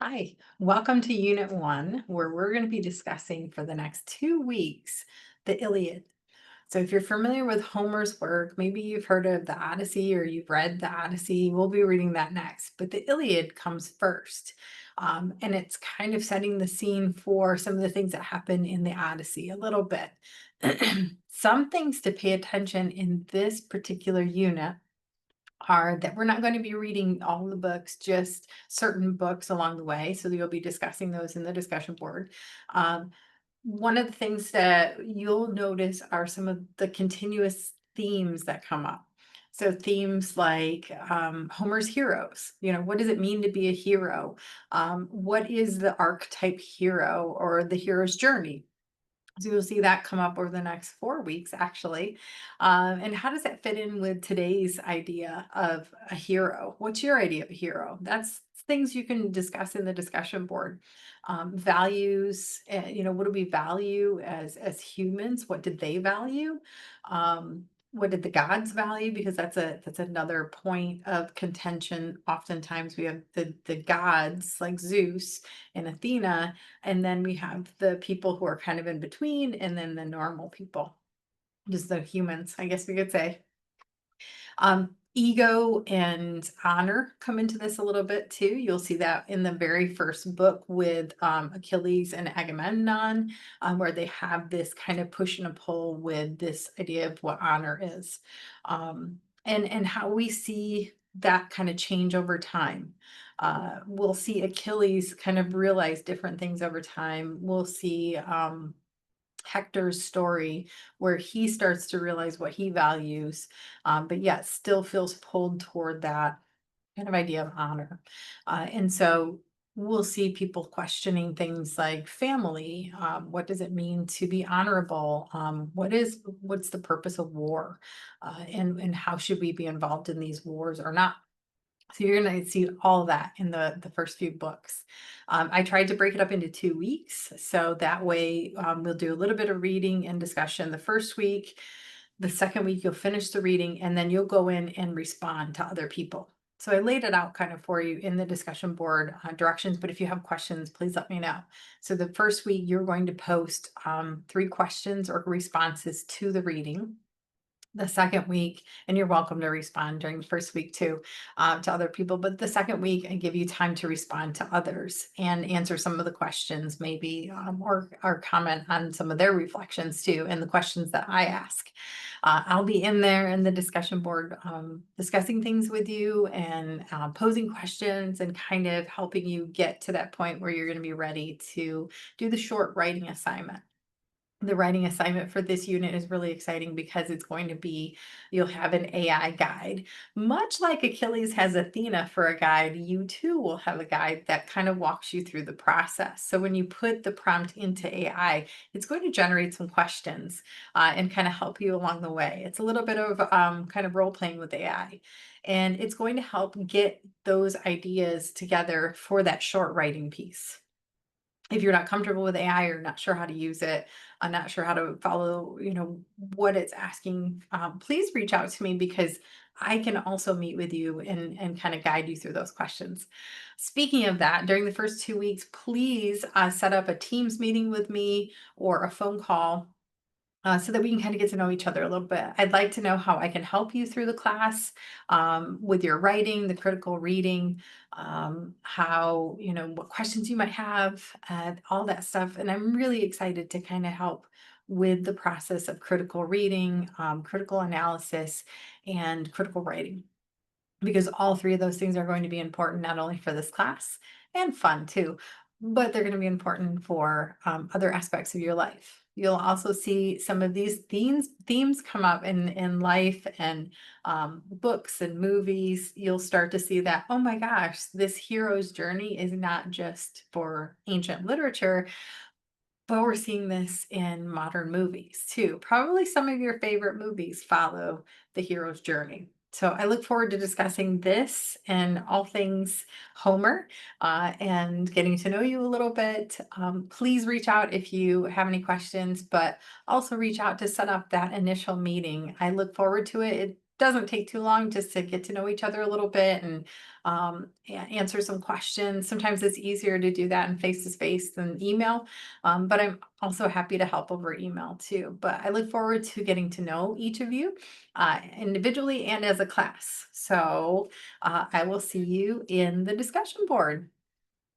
Hi, welcome to Unit 1, where we're going to be discussing for the next 2 weeks the Iliad. So, if you're familiar with Homer's work, maybe you've heard of the Odyssey or you've read the Odyssey, we'll be reading that next. But the Iliad comes first. And it's kind of setting the scene for some of the things that happen in the Odyssey a little bit. Some things to pay attention in this particular unit are that we're not going to be reading all the books, just certain books along the way. So you'll be discussing those in the discussion board. Um, One of the things that you'll notice are some of the continuous themes that come up. So themes like Homer's heroes. What does it mean to be a hero? What is the archetype hero or the hero's journey? So you'll see that come up over the next 4 weeks, actually. And how does that fit in with today's idea of a hero? What's your idea of a hero? That's things you can discuss in the discussion board. Values, what do we value as humans? What did they value? What did the gods value? Because that's another point of contention. Oftentimes we have the gods like Zeus and Athena, and then we have the people who are kind of in between, and then the normal people, just the humans, I guess we could say. Ego and honor come into this a little bit too. You'll see that in the very first book with Achilles and Agamemnon, where they have this kind of push and a pull with this idea of what honor is, and how we see that kind of change over time. We'll see Achilles kind of realize different things over time. We'll see Hector's story where he starts to realize what he values, but yet still feels pulled toward that kind of idea of honor. And so we'll see people questioning things like family. What does it mean to be honorable? What's the purpose of war? And how should we be involved in these wars or not? So you're going to see all of that in the first few books. I tried to break it up into 2 weeks, so that way we'll do a little bit of reading and discussion the first week. The second week you'll finish the reading, and then you'll go in and respond to other people. So I laid it out kind of for you in the discussion board directions. But if you have questions, please let me know. So the first week you're going to post 3 questions or responses to the reading. The second week, and you're welcome to respond during the first week too, to other people. But the second week, I give you time to respond to others and answer some of the questions, maybe, or comment on some of their reflections too, and the questions that I ask. I'll be in there in the discussion board, discussing things with you and posing questions and kind of helping you get to that point where you're going to be ready to do the short writing assignment. The writing assignment for this unit is really exciting because it's going to be, you'll have an AI guide. Much like Achilles has Athena for a guide, you too will have a guide that kind of walks you through the process. So when you put the prompt into AI, it's going to generate some questions and kind of help you along the way. It's a little bit of kind of role playing with AI. And it's going to help get those ideas together for that short writing piece. If you're not comfortable with AI or not sure how to use it, I'm not sure how to follow, what it's asking, please reach out to me because I can also meet with you and kind of guide you through those questions. Speaking of that, during the first 2 weeks, please set up a Teams meeting with me or a phone call so that we can kind of get to know each other a little bit. I'd like to know how I can help you through the class with your writing, the critical reading, what questions you might have, all that stuff. And I'm really excited to kind of help with the process of critical reading, critical analysis, and critical writing, because all three of those things are going to be important not only for this class and fun too, but they're going to be important for other aspects of your life. You'll also see some of these themes come up in life and books and movies. You'll start to see that, oh my gosh, this hero's journey is not just for ancient literature, but we're seeing this in modern movies too. Probably some of your favorite movies follow the hero's journey. So I look forward to discussing this and all things Homer and getting to know you a little bit. Please reach out if you have any questions, but also reach out to set up that initial meeting. I look forward to it. doesn't take too long just to get to know each other a little bit and answer some questions. Sometimes it's easier to do that in face to face than email, but I'm also happy to help over email too. But I look forward to getting to know each of you individually and as a class. So I will see you in the discussion board.